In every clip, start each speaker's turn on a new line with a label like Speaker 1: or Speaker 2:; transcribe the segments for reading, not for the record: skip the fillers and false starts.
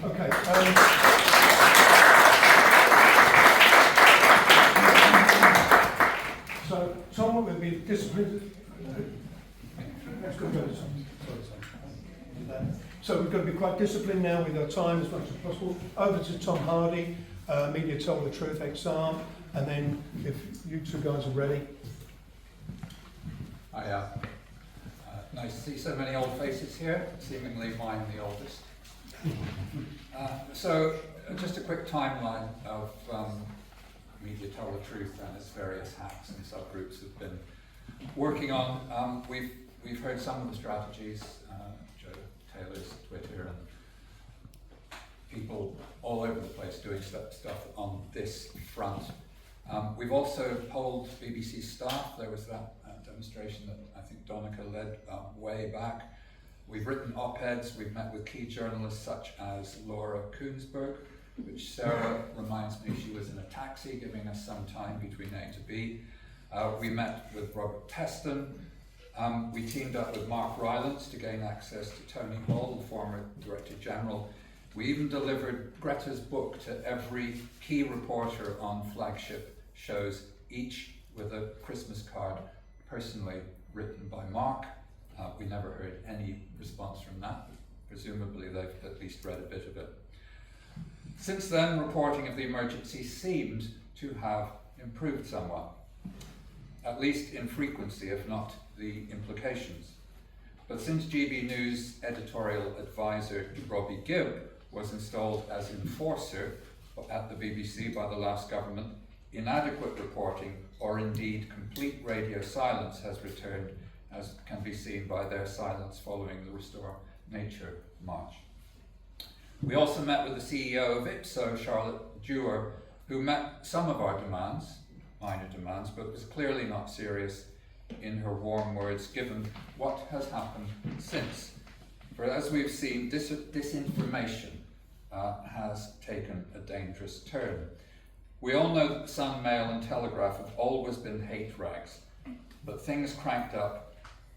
Speaker 1: Okay. So Tom will be disciplined. So we're going to be quite disciplined now with our time as much as possible. Over to Tom Hardy, Media Tell the Truth XR, and then if you two guys are ready.
Speaker 2: Hiya. Nice to see so many old faces here, seemingly mine the oldest. So just a quick timeline of Media Tell the Truth and its various hacks and subgroups have been working on. We've heard some of the strategies, Joe Taylor's Twitter and people all over the place doing stuff on this front. We've also polled BBC staff. There was that demonstration that I think Donica led way back. We've written op-eds, we've met with key journalists such as Laura Koonsberg, which Sarah reminds me she was in a taxi giving us some time between A to B. We met with Robert Teston. We teamed up with Mark Rylance to gain access to Tony Hall, the former Director General. We even delivered Greta's book to every key reporter on flagship shows, each with a Christmas card personally written by Mark. We never heard any response from that. Presumably they've at least read a bit of it. Since then, reporting of the emergency seemed to have improved somewhat, at least in frequency, if not the implications. But since GB News editorial advisor Robbie Gibb was installed as enforcer at the BBC by the last government, inadequate reporting, or indeed complete radio silence, has returned, as can be seen by their silence following the Restore Nature March. We also met with the CEO of IPSO, Charlotte Dewar, who met some of our demands, minor demands, but was clearly not serious in her warm words, given what has happened since. For as we've seen, disinformation has taken a dangerous turn. We all know that the Sun, Mail and Telegraph have always been hate rags, but things cranked up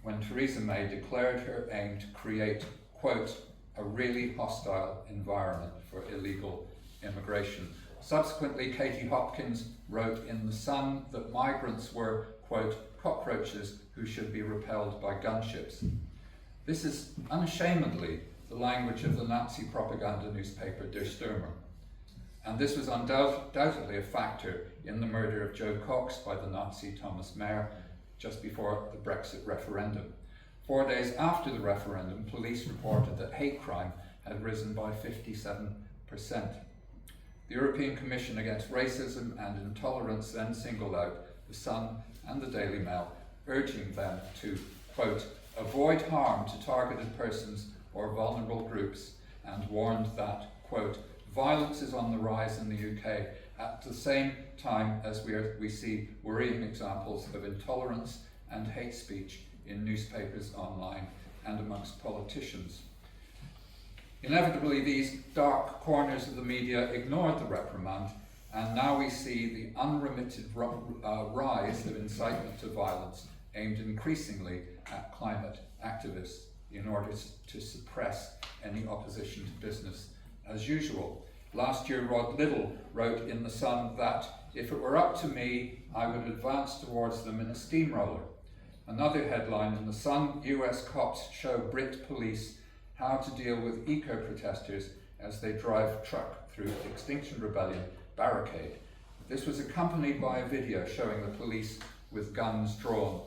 Speaker 2: when Theresa May declared her aim to create, quote, a really hostile environment for illegal immigration. Subsequently, Katie Hopkins wrote in The Sun that migrants were, quote, cockroaches who should be repelled by gunships. This is unashamedly the language of the Nazi propaganda newspaper Der Stürmer. And this was undoubtedly a factor in the murder of Joe Cox by the Nazi Thomas Mehr just before the Brexit referendum. 4 days after the referendum, police reported that hate crime had risen by 57%. The European Commission Against Racism and Intolerance then singled out the Sun and the Daily Mail, urging them to, quote, avoid harm to targeted persons or vulnerable groups, and warned that, quote, violence is on the rise in the UK at the same time as we see worrying examples of intolerance and hate speech in newspapers, online, and amongst politicians. Inevitably, these dark corners of the media ignored the reprimand, and now we see the unremitted rise of incitement to violence aimed increasingly at climate activists in order to suppress any opposition to business as usual. Last year, Rod Liddell wrote in The Sun that if it were up to me, I would advance towards them in a steamroller. Another headline in The Sun, US cops show Brit police how to deal with eco-protesters as they drive truck through Extinction Rebellion barricade. This was accompanied by a video showing the police with guns drawn.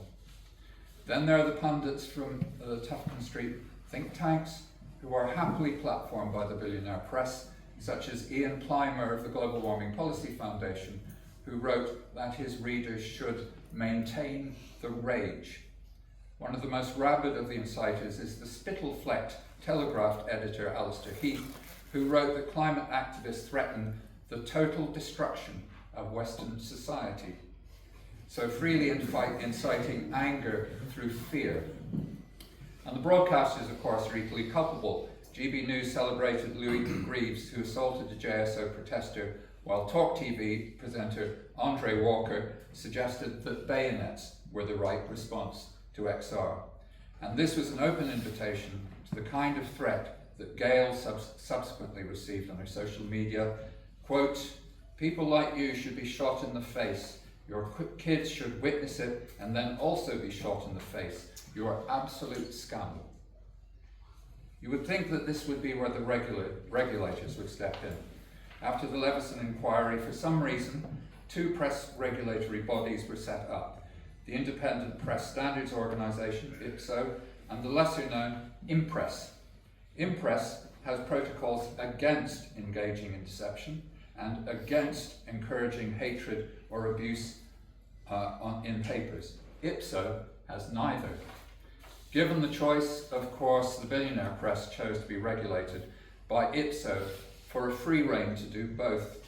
Speaker 2: Then there are the pundits from the Tufton Street think tanks who are happily platformed by the billionaire press, such as Ian Plimer of the Global Warming Policy Foundation, who wrote that his readers should maintain the rage. One of the most rabid of the inciters is the spittle-flecked Telegraph editor Alistair Heath, who wrote that climate activists threaten the total destruction of Western society, so freely inciting anger through fear. And the broadcasters, of course, are equally culpable. GB News celebrated Louis Greaves, who assaulted a JSO protester, while Talk TV presenter Andre Walker suggested that bayonets were the right response to XR. And this was an open invitation to the kind of threat that Gail subsequently received on her social media. Quote, "People like you should be shot in the face. Your kids should witness it and then also be shot in the face. You are absolute scum." You would think that this would be where the regulators would step in. After the Leveson inquiry, for some reason, 2 press regulatory bodies were set up: the Independent Press Standards Organisation, IPSO, and the lesser-known IMPRESS. IMPRESS has protocols against engaging in deception and against encouraging hatred or abuse in papers. IPSO has neither. Given the choice, of course, the billionaire press chose to be regulated by IPSO for a free rein to do both.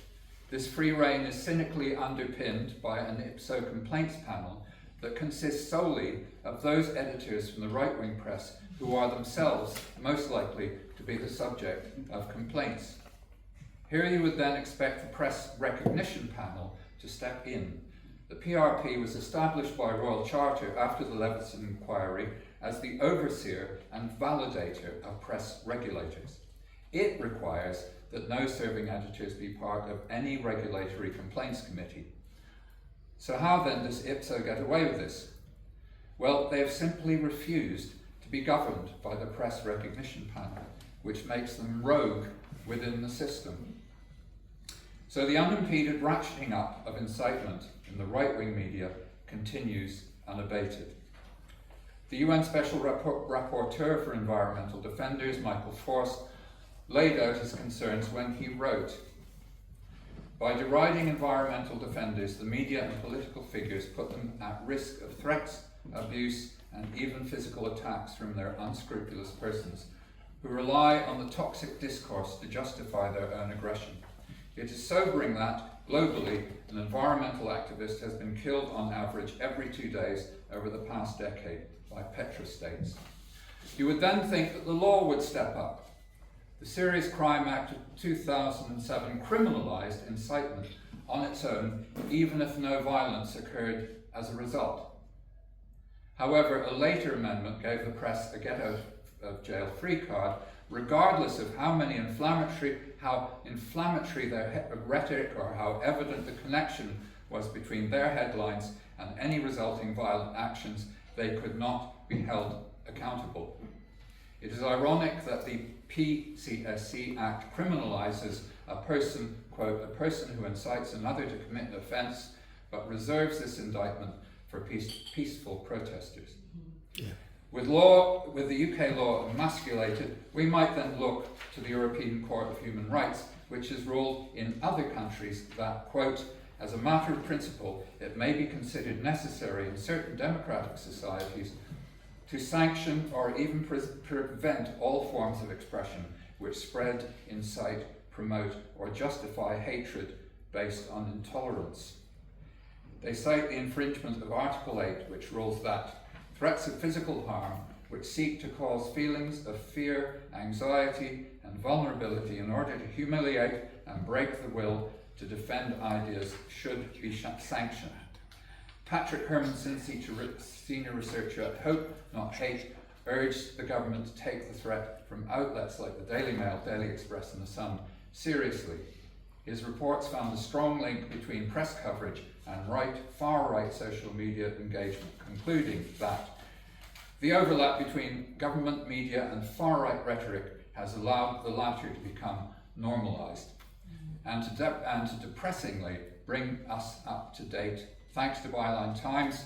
Speaker 2: This free rein is cynically underpinned by an IPSO complaints panel that consists solely of those editors from the right-wing press who are themselves most likely to be the subject of complaints. Here you would then expect the press recognition panel to step in. The PRP was established by Royal Charter after the Leveson inquiry as the overseer and validator of press regulators. It requires that no serving editors be part of any regulatory complaints committee. So how then does IPSO get away with this? Well, they have simply refused to be governed by the press recognition panel, which makes them rogue within the system. So the unimpeded ratcheting up of incitement in the right-wing media continues unabated. The UN Special Rapporteur for Environmental Defenders, Michael Forst, laid out his concerns when he wrote, "By deriding environmental defenders, the media and political figures put them at risk of threats, abuse, and even physical attacks from their unscrupulous persons, who rely on the toxic discourse to justify their own aggression. It is sobering that, globally, an environmental activist has been killed on average every 2 days over the past decade by petrostates." You would then think that the law would step up. The Serious Crime Act of 2007 criminalised incitement on its own, even if no violence occurred as a result. However, a later amendment gave the press a get-out-of-jail-free card, regardless of how inflammatory their rhetoric or how evident the connection was between their headlines and any resulting violent actions. They could not be held accountable. It is ironic that the PCSC Act criminalises a person, quote, "a person who incites another to commit an offence," but reserves this indictment for peaceful protesters.
Speaker 1: Yeah.
Speaker 2: With the UK law emasculated, we might then look to the European Court of Human Rights, which has ruled in other countries that, quote, "as a matter of principle, it may be considered necessary in certain democratic societies to sanction or even prevent all forms of expression which spread, incite, promote, or justify hatred based on intolerance." They cite the infringement of Article 8, which rules that threats of physical harm which seek to cause feelings of fear, anxiety, and vulnerability in order to humiliate and break the will to defend ideas should be sanctioned. Patrick Hermanson, senior researcher at Hope, Not Hate, urged the government to take the threat from outlets like the Daily Mail, Daily Express and The Sun seriously. His reports found a strong link between press coverage and far-right social media engagement, concluding that the overlap between government media and far-right rhetoric has allowed the latter to become normalised and to depressingly bring us up to date. Thanks to Byline Times,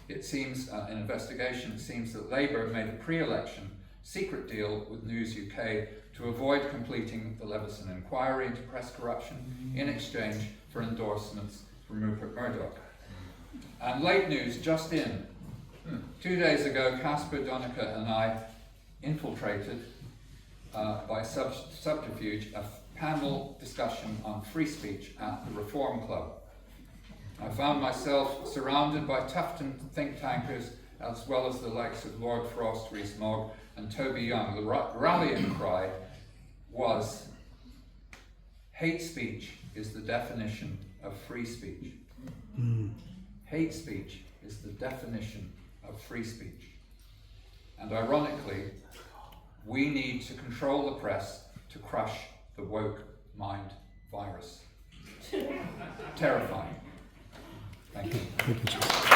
Speaker 2: it seems, an investigation, it seems that Labour made a pre-election secret deal with News UK to avoid completing the Leveson inquiry into press corruption in exchange for endorsements from Rupert Murdoch. And late news just in. 2 days ago, Caspar Donica and I infiltrated, by subterfuge, a panel discussion on free speech at the Reform Club. I found myself surrounded by Tufton think tankers, as well as the likes of Lord Frost, Rees-Mogg and Toby Young. The rallying cry was, "Hate speech is the definition of free speech." Hate speech is the definition of free speech. And ironically, We need to control the press to crush the woke mind virus. Terrifying. Thank you.
Speaker 1: Thank you.